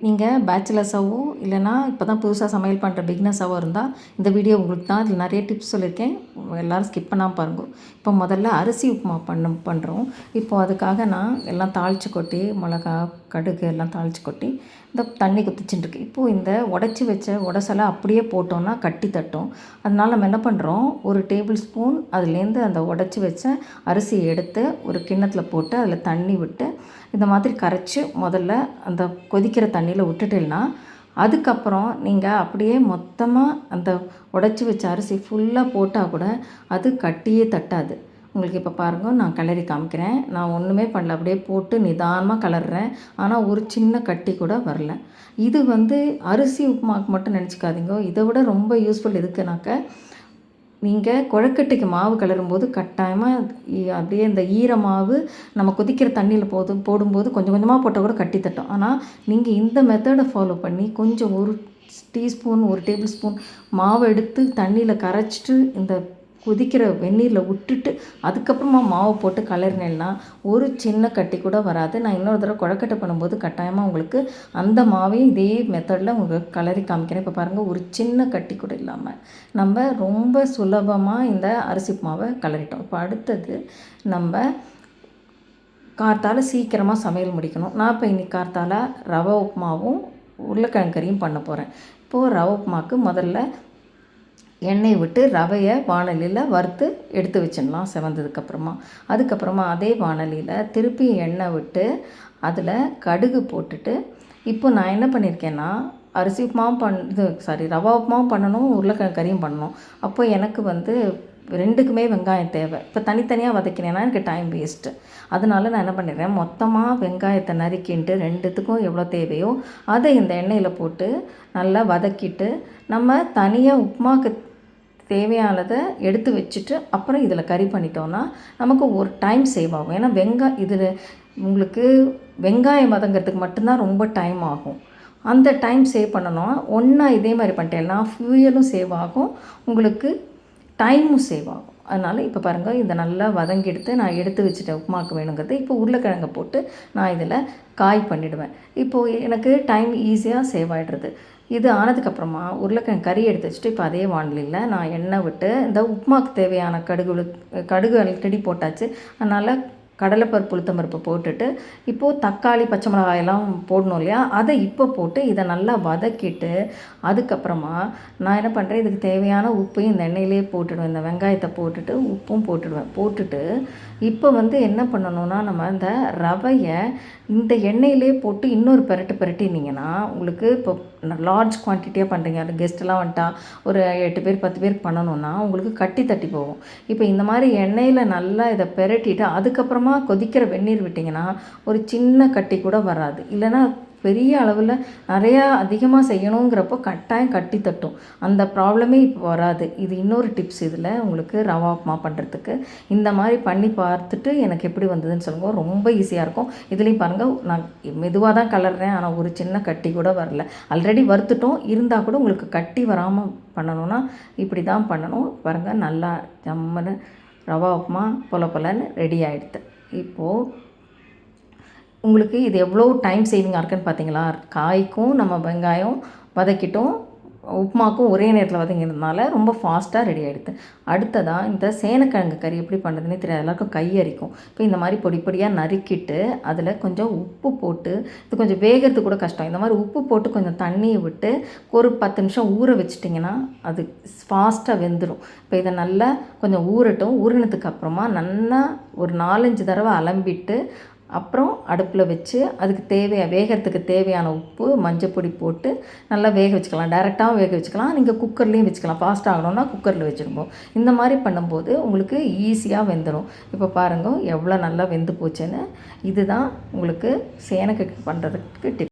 நீங்கள் பேச்சுலர்ஸாவோ இல்லைனா இப்போ தான் புதுசாக சமையல் பண்ணுற பிகினர்ஸாவோ இருந்தால் இந்த வீடியோ உங்களுக்கு தான். இதில் நிறைய டிப்ஸ் சொல்லியிருக்கேன், எல்லோரும் ஸ்கிப் பண்ணாமல் பாருங்க. இப்போ முதல்ல அரிசி உப்புமா பண்ணுறோம். இப்போது அதுக்காக நான் எல்லாம் தாளித்து கொட்டி மிளகா கடுகு எல்லாம் தாளித்து கொட்டி இந்த தண்ணி குத்திச்சுட்டுருக்கு. இப்போது இந்த உடச்சி வச்ச உடசலை அப்படியே போட்டோன்னா கட்டி தட்டும். அதனால் நம்ம என்ன பண்ணுறோம், ஒரு டேபிள் ஸ்பூன் அதுலேருந்து அந்த உடச்சி வச்ச அரிசியை எடுத்து ஒரு கிண்ணத்தில் போட்டு அதில் தண்ணி விட்டு இந்த மாதிரி கரைச்சி முதல்ல அந்த கொதிக்கிற தண்ணியில் விட்டுட்டேன்னா அதுக்கப்புறம் நீங்கள் அப்படியே மொத்தமாக அந்த உடச்சி வச்ச அரிசி ஃபுல்லாக போட்டால் கூட அது கட்டியே தட்டாது. உங்களுக்கு இப்போ பாருங்கள், நான் கிளறி காமிக்கிறேன். நான் ஒன்றுமே பண்ணல, அப்படியே போட்டு நிதானமாக கிளறேன். ஆனால் ஒரு சின்ன கட்டி கூட வரல. இது அரிசி உப்புமாவுக்கு மட்டும் நினச்சிக்காதீங்க. இதை விட ரொம்ப யூஸ்ஃபுல் எதுக்குனாக்க, நீங்கள் கொழுக்கட்டைக்கு மாவு கிளறும்போது கட்டாயமாக அப்படியே இந்த ஈர மாவு நம்ம கொதிக்கிற தண்ணியில் போடும்போது கொஞ்சம் கொஞ்சமாக போட்டால் கூட கட்டி தட்டும். ஆனால் நீங்கள் இந்த மெத்தடை ஃபாலோ பண்ணி கொஞ்சம் ஒரு டீஸ்பூன் ஒரு டேபிள் ஸ்பூன் மாவு எடுத்து தண்ணியில் கரைச்சிட்டு இந்த கொதிக்கிற வெந்நீரில் விட்டுட்டு அதுக்கப்புறமா மாவு போட்டு கிளறினேன்னா ஒரு சின்ன கட்டி கூட வராது. நான் இன்னொரு தடவை கொழுக்கட்டை பண்ணும்போது கட்டாயமாக உங்களுக்கு அந்த மாவையும் இதே மெத்தடில் உங்களுக்கு கிளறி காமிக்கிறேன். இப்போ பாருங்கள், ஒரு சின்ன கட்டி கூட இல்லாமல் நம்ம ரொம்ப சுலபமாக இந்த அரிசி மாவை கிளறிட்டோம். இப்போ அடுத்தது நம்ம கார்த்தால சீக்கிரமாக சமையல் முடிக்கணும். நான் இப்போ இன்றைக்கி கார்த்தால ரவை உப்புமாவும் உருளைக்கிழங்கு கறியும் பண்ண போகிறேன். இப்போது ரவை உப்புமாவுக்கு முதல்ல எண்ணெய் விட்டு ரவையை வாணலியில் வறுத்து எடுத்து வச்சிடலாம் செவந்ததுக்கப்புறமா. அதுக்கப்புறமா அதே வாணலியில் திருப்பி எண்ணெய் விட்டு அதில் கடுகு போட்டுட்டு, இப்போ நான் என்ன பண்ணியிருக்கேன்னா அரிசி உப்புமாவும் ரவா உப்புமாவும் பண்ணணும், உருளைக்கிழங்கு கறியும் பண்ணணும். அப்போ எனக்கு ரெண்டுக்குமே வெங்காயம் தேவை. இப்போ தனித்தனியாக வதக்கினேன்னா எனக்கு டைம் வேஸ்ட்டு. அதனால நான் என்ன பண்ணிடுறேன், மொத்தமாக வெங்காயத்தை நறுக்கின்ட்டு ரெண்டுத்துக்கும் எவ்வளோ தேவையோ அதை இந்த எண்ணெயில் போட்டு நல்லா வதக்கிட்டு நம்ம தனியாக உப்புமாவுக்கு தேவையானதை எடுத்து வச்சுட்டு அப்புறம் இதில் கறி பண்ணிட்டோன்னா நமக்கு ஒரு டைம் சேவ் ஆகும். ஏன்னா இதில் உங்களுக்கு வெங்காயம் வதங்கிறதுக்கு மட்டும்தான் ரொம்ப டைம் ஆகும். அந்த டைம் சேவ் பண்ணணும். ஒன்றா இதே மாதிரி பண்ணிட்டேன்னா ஃபியூயலும் சேவ் ஆகும், உங்களுக்கு டைமும் சேவ் ஆகும். அதனால் இப்போ பாருங்கள், இதை நல்லா வதங்கி நான் எடுத்து வச்சுட்டேன் உப்புமாவுக்கு வேணுங்கிறது. இப்போ உருளைக்கிழங்கை போட்டு நான் இதில் காய் பண்ணிவிடுவேன். இப்போது எனக்கு டைம் ஈஸியாக சேவ் ஆகிடுறது. இது ஆனதுக்கப்புறமா உருளைக்கிழங்கு கறி எடுத்து வச்சுட்டு இப்போ அதே வாணலியில் நான் எண்ணெய் விட்டு இந்த உப்புமாவுக்கு தேவையான கடுகு ஆல்ரெடி போட்டாச்சு. அதனால் கடலைப்பருப்பு உளுத்தம்பருப்பு போட்டுட்டு இப்போது தக்காளி பச்சை மிளகாயெல்லாம் போடணும் இல்லையா, அதை இப்போ போட்டு இதை நல்லா வதக்கிட்டு அதுக்கப்புறமா நான் என்ன பண்ணுறேன், இதுக்கு தேவையான உப்பையும் இந்த எண்ணெயிலே போட்டுடுவேன். இந்த வெங்காயத்தை போட்டுட்டு உப்பும் போட்டுட்டு இப்போ என்ன பண்ணணுன்னா, நம்ம இந்த ரவையை இந்த எண்ணெயிலே போட்டு இன்னொரு பிரட்டினீங்கன்னா உங்களுக்கு இப்போ லார்ஜ் குவான்டிட்டியாக பண்ணுறீங்க, அது கெஸ்ட்டெல்லாம் வந்துட்டா ஒரு 8 பேர் 10 பேருக்கு பண்ணணுன்னா உங்களுக்கு கட்டி தட்டி போகும். இப்போ இந்த மாதிரி எண்ணெயில் நல்லா இதை பிரட்டிட்டு அதுக்கப்புறமா கொதிக்கிற வெந்நீர் விட்டிங்கன்னா ஒரு சின்ன கட்டி கூட வராது. இல்லைன்னா பெரிய அளவில் நிறையா அதிகமாக செய்யணுங்கிறப்போ கட்டாயம் கட்டி தட்டும். அந்த ப்ராப்ளமே இப்போ வராது. இது இன்னொரு டிப்ஸ் இதில் உங்களுக்கு ரவா உப்புமா பண்ணுறதுக்கு. இந்த மாதிரி பண்ணி பார்த்துட்டு எனக்கு எப்படி வந்ததுன்னு சொல்லுங்கள். ரொம்ப ஈஸியாக இருக்கும். இதுலேயும் பாருங்கள், நான் மெதுவாக தான் கலர்றேன், ஆனால் ஒரு சின்ன கட்டி கூட வரல. ஆல்ரெடி வறுத்துட்டோம், இருந்தால் கூட உங்களுக்கு கட்டி வராமல் பண்ணணுன்னா இப்படி தான் பண்ணணும். பாருங்கள், நல்லா ஜம்முன்னு ரவா உப்புமா பொலன்னு ரெடி ஆகிடுது. இப்போது உங்களுக்கு இது எவ்வளோ டைம் சேவிங்காக இருக்குன்னு பார்த்தீங்களா? காய்க்கும் நம்ம வெங்காயம் வதக்கிட்டோம், உப்புமாக்கும் ஒரே நேரத்தில் வதங்கிறதுனால ரொம்ப ஃபாஸ்ட்டாக ரெடி ஆகிடுது. அடுத்ததாக இந்த சேனக்கிழங்கு கறி எப்படி பண்ணுறதுன்னே தெரியாது, எல்லாருக்கும் கையரிக்கும். இப்போ இந்த மாதிரி பொடி பொடியாக நறுக்கிட்டு அதில் கொஞ்சம் உப்பு போட்டு, இது கொஞ்சம் வேகிறது கூட கஷ்டம், இந்த மாதிரி உப்பு போட்டு கொஞ்சம் தண்ணியை விட்டு ஒரு 10 நிமிஷம் ஊற வச்சிட்டிங்கன்னா அது ஃபாஸ்ட்டாக வெந்துடும். இப்போ இதை நல்லா கொஞ்சம் ஊறட்டும். ஊறினதுக்கப்புறமா நல்லா ஒரு 4-5 தடவை அலம்பிட்டு அப்புறம் அடுப்பில் வச்சு அதுக்கு வேகிறதுக்கு தேவையான உப்பு மஞ்சப்பொடி போட்டு நல்லா வேக வச்சுக்கலாம். டைரெக்டாகவும் வேக வச்சுக்கலாம், நீங்கள் குக்கர்லேயும் வச்சுக்கலாம். ஃபாஸ்ட் ஆகணும்னா குக்கரில் வச்சுருப்போம். இந்த மாதிரி பண்ணும்போது உங்களுக்கு ஈஸியாக வெந்துடும். இப்போ பாருங்கள் எவ்வளோ நல்லா வெந்து போச்சுன்னு. இதுதான் உங்களுக்கு சேனக்கிழங்கு பண்ணுறதுக்கு டிப்.